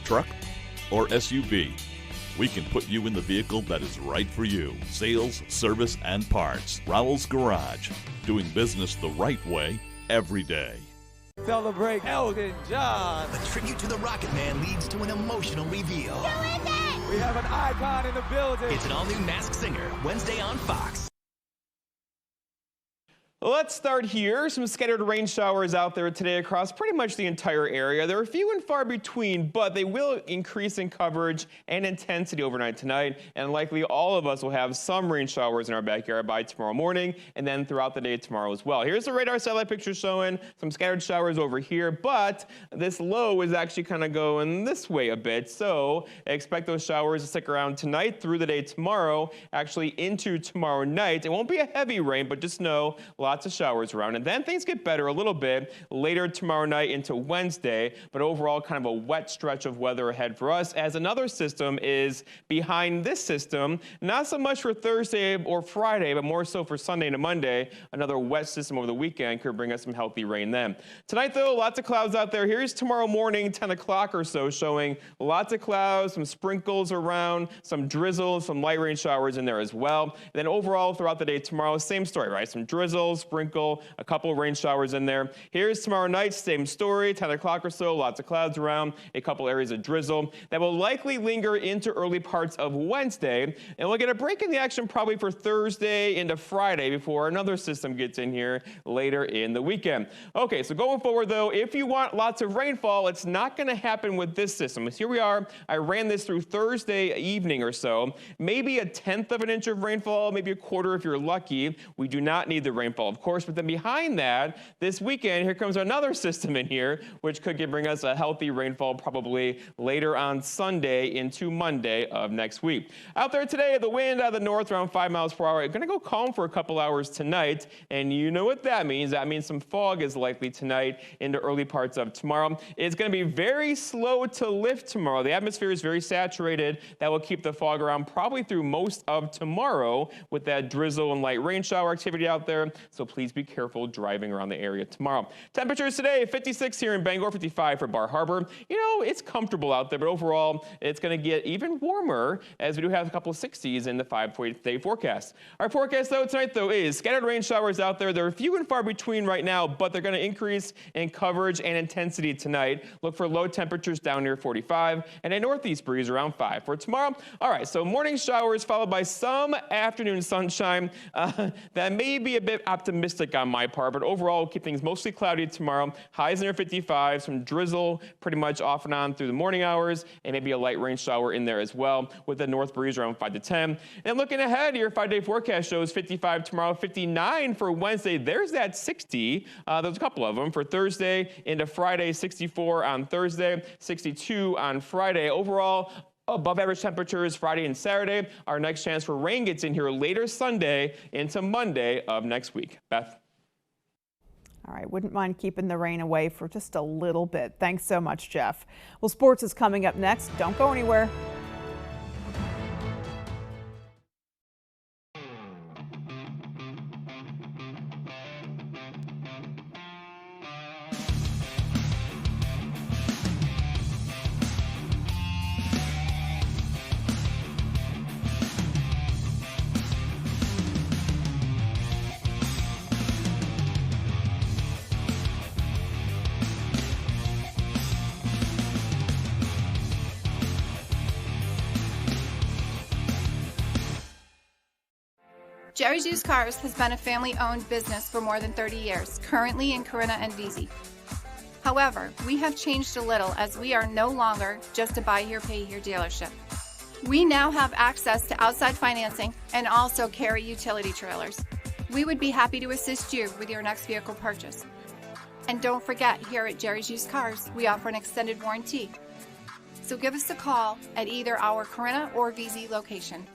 truck, or SUV, we can put you in the vehicle that is right for you. Sales, service, and parts. Rowell's Garage. Doing business the right way every day. Celebrate Elton John. A tribute to the Rocket Man leads to an emotional reveal. We have an icon in the building. It's an all-new Masked Singer, Wednesday on Fox. Let's start here. Some scattered rain showers out there today across pretty much the entire area. They're few and far between, but they will increase in coverage and intensity overnight tonight, and likely all of us will have some rain showers in our backyard by tomorrow morning and then throughout the day tomorrow as well. Here's the radar satellite picture showing some scattered showers over here, but this low is actually kind of going this way a bit, so expect those showers to stick around tonight through the day tomorrow, actually into tomorrow night. It won't be a heavy rain, but just know lots of showers around, and then things get better a little bit later tomorrow night into Wednesday, but overall kind of a wet stretch of weather ahead for us as another system is behind this system. Not so much for Thursday or Friday, but more so for Sunday and Monday. Another wet system over the weekend could bring us some healthy rain then. Tonight though, lots of clouds out there. Here's tomorrow morning, 10 o'clock or so, showing lots of clouds, some sprinkles around, some drizzle, some light rain showers in there as well. And then overall throughout the day tomorrow, same story, right? Some drizzles, sprinkle, a couple of rain showers in there. Here's tomorrow night, same story, 10 o'clock or so, lots of clouds around, a couple areas of drizzle that will likely linger into early parts of Wednesday. And we'll get a break in the action probably for Thursday into Friday before another system gets in here later in the weekend. Okay, so going forward though, if you want lots of rainfall, it's not going to happen with this system. Here we are. I ran this through Thursday evening or so. Maybe a 1/10 of an inch of rainfall, maybe a quarter if you're lucky. We do not need the rainfall, of course, but then behind that, this weekend, here comes another system in here, which could bring us a healthy rainfall probably later on Sunday into Monday of next week. Out there today, the wind out of the north around 5 miles per hour. It's going to go calm for a couple hours tonight, and you know what that means. That means some fog is likely tonight into early parts of tomorrow. It's going to be very slow to lift tomorrow. The atmosphere is very saturated. That will keep the fog around probably through most of tomorrow with that drizzle and light rain shower activity out there. So please be careful driving around the area tomorrow. Temperatures today, 56 here in Bangor, 55 for Bar Harbor. You know, it's comfortable out there, but overall, it's going to get even warmer as we do have a couple of 60s in the 5-day forecast. Our forecast, though, tonight, though, is scattered rain showers out there. They're few and far between right now, but they're going to increase in coverage and intensity tonight. Look for low temperatures down near 45 and a northeast breeze around 5 for tomorrow. All right, so morning showers followed by some afternoon sunshine. That may be a bit optimistic on my part, but overall, we'll keep things mostly cloudy tomorrow. Highs near 55, some drizzle pretty much off and on through the morning hours, and maybe a light rain shower in there as well with a north breeze around 5 to 10. And looking ahead, your 5-day forecast shows 55 tomorrow, 59 for Wednesday. There's that 60. There's a couple of them for Thursday into Friday, 64 on Thursday, 62 on Friday. Overall, above average temperatures Friday and Saturday. Our next chance for rain gets in here later Sunday into Monday of next week. Beth? All right, wouldn't mind keeping the rain away for just a little bit. Thanks so much, Jeff. Well, sports is coming up next. Don't go anywhere. Jerry's Used Cars has been a family-owned business for more than 30 years, currently in Corinna and Vesey. However, we have changed a little as we are no longer just a buy here, pay here dealership. We now have access to outside financing and also carry utility trailers. We would be happy to assist you with your next vehicle purchase. And don't forget, here at Jerry's Used Cars, we offer an extended warranty. So give us a call at either our Corinna or Vesey location.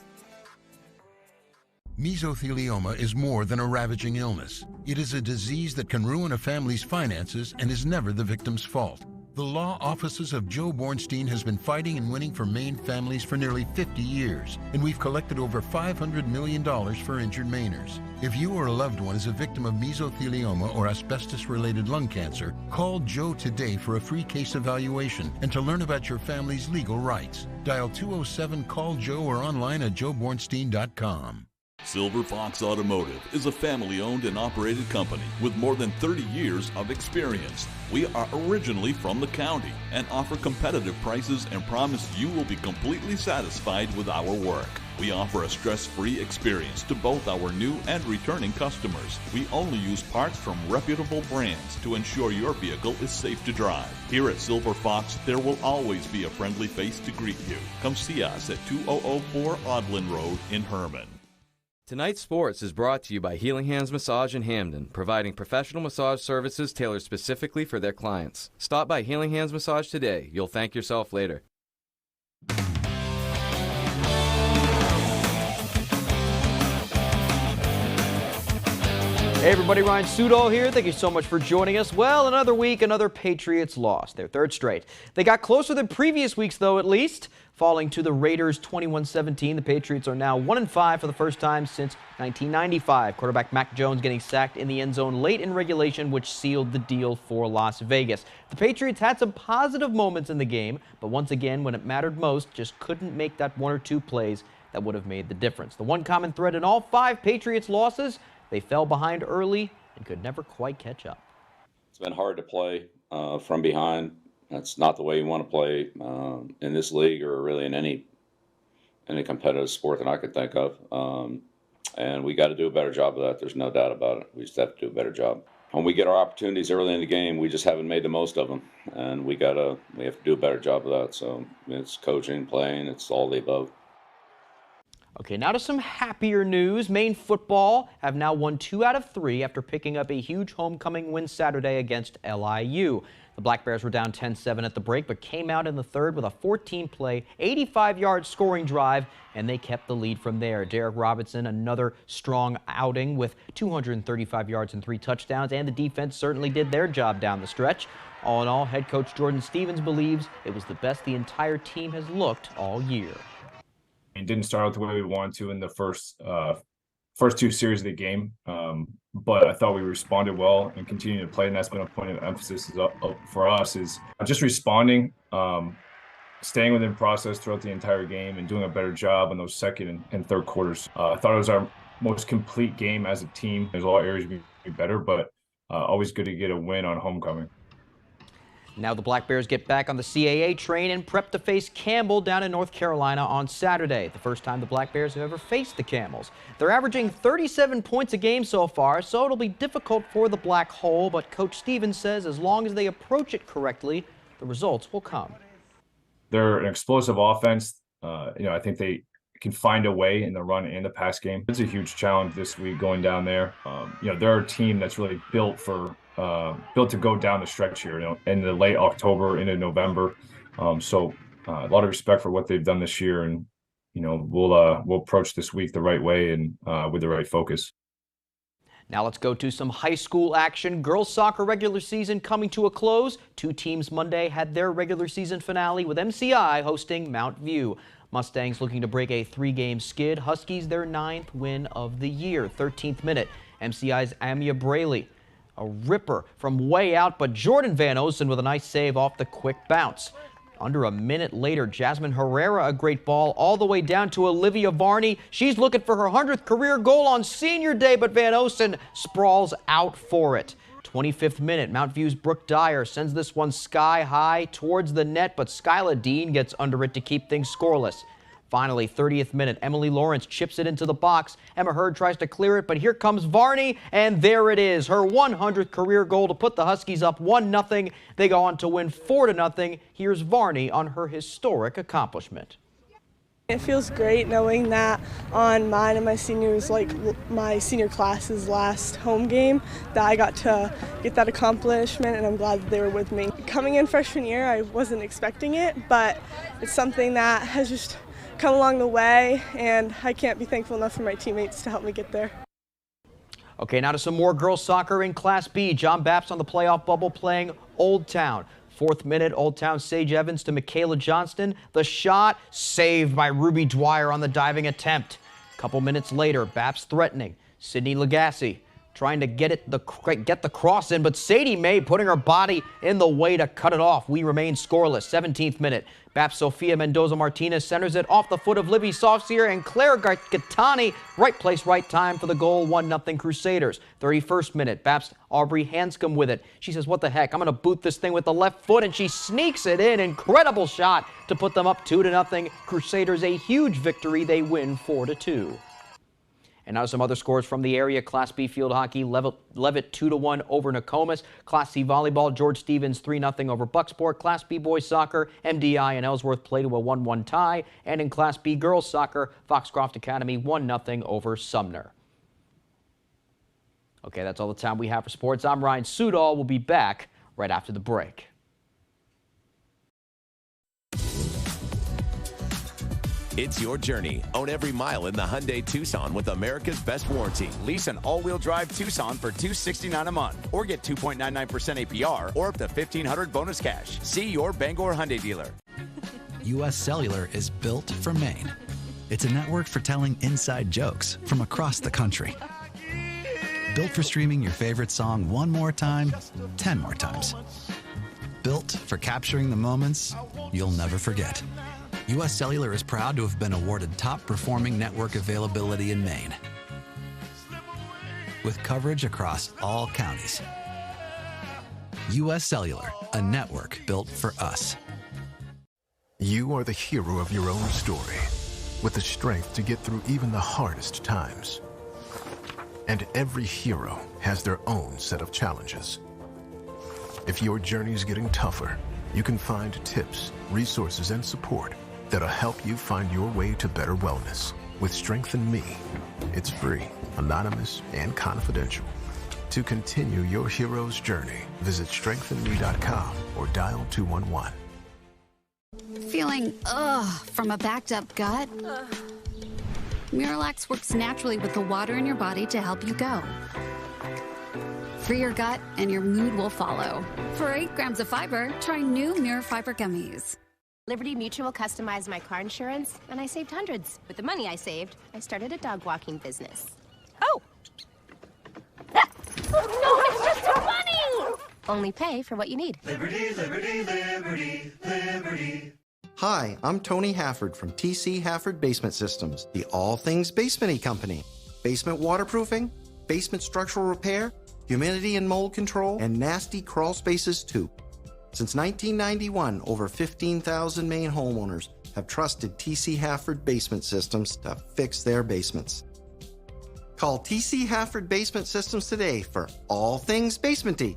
Mesothelioma is more than a ravaging illness. It is a disease that can ruin a family's finances and is never the victim's fault. The law offices of Joe Bornstein has been fighting and winning for Maine families for nearly 50 years, and we've collected over $500 million for injured Mainers. If you or a loved one is a victim of mesothelioma or asbestos-related lung cancer, call Joe today for a free case evaluation and to learn about your family's legal rights. Dial 207-CALL-JOE or online at joebornstein.com. Silver Fox Automotive is a family-owned and operated company with more than 30 years of experience. We are originally from the county and offer competitive prices and promise you will be completely satisfied with our work. We offer a stress-free experience to both our new and returning customers. We only use parts from reputable brands to ensure your vehicle is safe to drive. Here at Silver Fox, there will always be a friendly face to greet you. Come see us at 2004 Audlin Road in Herman. Tonight's Sports is brought to you by Healing Hands Massage in Hamden, providing professional massage services tailored specifically for their clients. Stop by Healing Hands Massage today. You'll thank yourself later. Hey everybody, Ryan Sudol here. Thank you so much for joining us. Well, another week, another Patriots loss. Their third straight. They got closer than previous weeks, though, at least, falling to the Raiders 21-17. The Patriots are now 1-5 for the first time since 1995. Quarterback Mac Jones getting sacked in the end zone late in regulation, which sealed the deal for Las Vegas. The Patriots had some positive moments in the game, but once again, when it mattered most, just couldn't make that one or two plays that would have made the difference. The one common thread in all 5 Patriots losses: they fell behind early and could never quite catch up. It's been hard to play from behind. That's not the way you want to play in this league or really in any competitive sport that I could think of. And we got to do a better job of that. There's no doubt about it. We just have to do a better job. When we get our opportunities early in the game, we just haven't made the most of them, and we have to do a better job of that. So it's coaching, playing, it's all the above. Okay, now to some happier news. Maine football have now won 2 out of 3 after picking up a huge homecoming win Saturday against LIU. The Black Bears were down 10-7 at the break, but came out in the third with a 14-play, 85-yard scoring drive, and they kept the lead from there. Derek Robinson, another strong outing with 235 yards and 3 touchdowns, and the defense certainly did their job down the stretch. All in all, head coach Jordan Stevens believes it was the best the entire team has looked all year. It didn't start out the way we wanted to in the first 2 series of the game, but I thought we responded well and continued to play, and that's been a point of emphasis for us is just responding, staying within process throughout the entire game and doing a better job in those second and third quarters. I thought it was our most complete game as a team. There's a lot of areas we could be better, but always good to get a win on homecoming. Now the Black Bears get back on the CAA train and prep to face Campbell down in North Carolina on Saturday, the first time the Black Bears have ever faced the Camels. They're averaging 37 points a game so far, so it'll be difficult for the Black Hole, but Coach Stevens says as long as they approach it correctly, the results will come. They're an explosive offense. I think they can find a way in the run and the pass game. It's a huge challenge this week going down there. They're a team that's really built to go down the stretch here, in the late October into November. So a lot of respect for what they've done this year, and we'll approach this week the right way and with the right focus. Now let's go to some high school action. Girls soccer regular season coming to a close. 2 teams Monday had their regular season finale with MCI hosting Mount View. Mustangs looking to break a 3-game skid. Huskies their 9th win of the year. 13th minute, MCI's Amia Braley. A ripper from way out, but Jordan Van Osen with a nice save off the quick bounce. Under a minute later, Jasmine Herrera, a great ball all the way down to Olivia Varney. She's looking for her 100th career goal on senior day, but Van Osen sprawls out for it. 25th minute, Mount View's Brooke Dyer sends this one sky high towards the net, but Skyla Dean gets under it to keep things scoreless. Finally, 30th minute, Emily Lawrence chips it into the box. Emma Hurd tries to clear it, but here comes Varney, and there it is, her 100th career goal to put the Huskies up 1-0. They go on to win 4-0. Here's Varney on her historic accomplishment. It feels great knowing that on mine and my seniors, my senior class's last home game, that I got to get that accomplishment, and I'm glad that they were with me. Coming in freshman year, I wasn't expecting it, but it's something that has just come along the way, and I can't be thankful enough for my teammates to help me get there. Okay, now to some more girls soccer in Class B. John Bapps on the playoff bubble playing Old Town. 4th minute, Old Town Sage Evans to Michaela Johnston. The shot saved by Ruby Dwyer on the diving attempt. A couple minutes later, Bapps threatening. Sydney Legassi trying to get the cross in, but Sadie May putting her body in the way to cut it off. We remain scoreless. 17th minute. Bapps Sofia Mendoza-Martinez centers it off the foot of Libby Saucier, and Claire Gattani, right place, right time for the goal, 1-0 Crusaders. 31st minute, Bapps Aubrey Hanscom with it. She says, what the heck, I'm going to boot this thing with the left foot, and she sneaks it in. Incredible shot to put them up 2-0. Crusaders a huge victory. They win 4-2. And now some other scores from the area. Class B field hockey, Levitt 2-1 over Nokomis. Class C volleyball, George Stevens 3-0 over Bucksport. Class B boys soccer, MDI and Ellsworth play to a 1-1 tie. And in Class B girls soccer, Foxcroft Academy 1-0 over Sumner. Okay, that's all the time we have for sports. I'm Ryan Sudol. We'll be back right after the break. It's your journey. Own every mile in the Hyundai Tucson with America's best warranty. Lease an all-wheel drive Tucson for $269 a month, or get 2.99% APR, or up to $1,500 bonus cash. See your Bangor Hyundai dealer. U.S. Cellular is built for Maine. It's a network for telling inside jokes from across the country. Built for streaming your favorite song 1 more time, 10 more times. Built for capturing the moments you'll never forget. U.S. Cellular is proud to have been awarded top performing network availability in Maine. with coverage across all counties. U.S. Cellular, a network built for us. You are the hero of your own story, with the strength to get through even the hardest times. And every hero has their own set of challenges. If your journey's getting tougher, you can find tips, resources, and support that'll help you find your way to better wellness. With Strengthen Me, it's free, anonymous, and confidential. To continue your hero's journey, visit strengthenme.com or dial 211. Feeling from a backed up gut? Miralax works naturally with the water in your body to help you go. Free your gut and your mood will follow. For 8 grams of fiber, try new Mirror Fiber Gummies. Liberty Mutual customized my car insurance, and I saved hundreds. With the money I saved, I started a dog walking business. Oh! No, it's just too funny! Only pay for what you need. Liberty, liberty, liberty, liberty. Hi, I'm Tony Hafford from TC Hafford Basement Systems, the all things basement-y company. Basement waterproofing, basement structural repair, humidity and mold control, and nasty crawl spaces too. Since 1991, over 15,000 Maine homeowners have trusted TC Hafford Basement Systems to fix their basements. Call TC Hafford Basement Systems today for all things basement-y.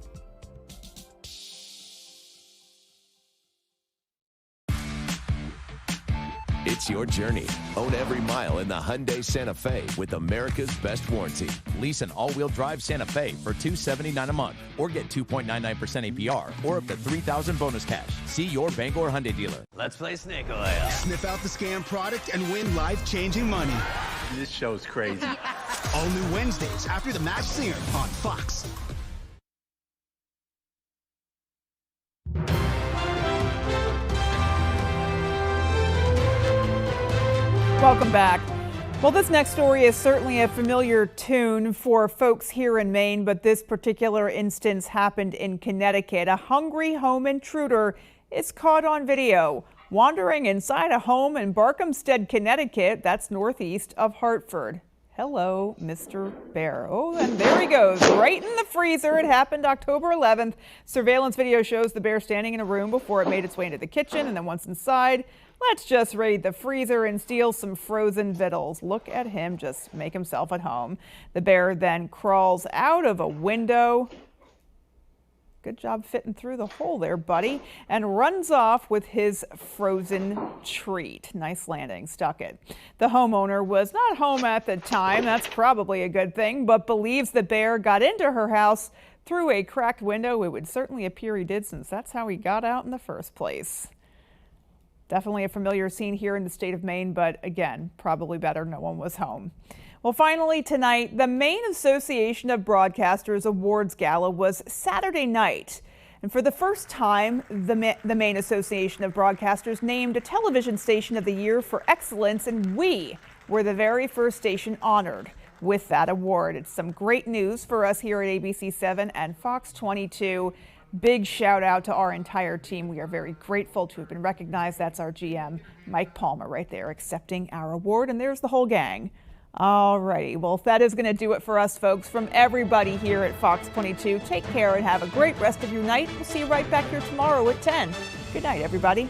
It's your journey. Own every mile in the Hyundai Santa Fe with America's best warranty. Lease an all-wheel drive Santa Fe for $279 a month or get 2.99% APR or up to $3,000 bonus cash. See your Bangor Hyundai dealer. Let's play Snake Oil. Sniff out the scam product and win life-changing money. This show's crazy. All new Wednesdays after The Masked Singer on Fox. Welcome back. Well, this next story is certainly a familiar tune for folks here in Maine, but this particular instance happened in Connecticut. A hungry home intruder is caught on video wandering inside a home in Barkhamstead, Connecticut. That's northeast of Hartford. Hello, Mr. Bear. Oh, and there he goes, right in the freezer. It happened October 11th. Surveillance video shows the bear standing in a room before it made its way into the kitchen, and then once inside, let's just raid the freezer and steal some frozen victuals. Look at him just make himself at home. The bear then crawls out of a window. Good job fitting through the hole there, buddy. And runs off with his frozen treat. Nice landing, stuck it. The homeowner was not home at the time. That's probably a good thing, but believes the bear got into her house through a cracked window. It would certainly appear he did, since that's how he got out in the first place. Definitely a familiar scene here in the state of Maine, but again, probably better no one was home. Well, finally tonight, the Maine Association of Broadcasters Awards Gala was Saturday night. And for the first time, the Maine Association of Broadcasters named a television station of the year for excellence, and we were the very first station honored with that award. It's some great news for us here at ABC7 and Fox 22. Big shout out to our entire team. We are very grateful to have been recognized. That's our GM, Mike Palmer, right there accepting our award. And there's the whole gang. All righty. Well, that is going to do it for us, folks. From everybody here at Fox 22, take care and have a great rest of your night. We'll see you right back here tomorrow at 10. Good night, everybody.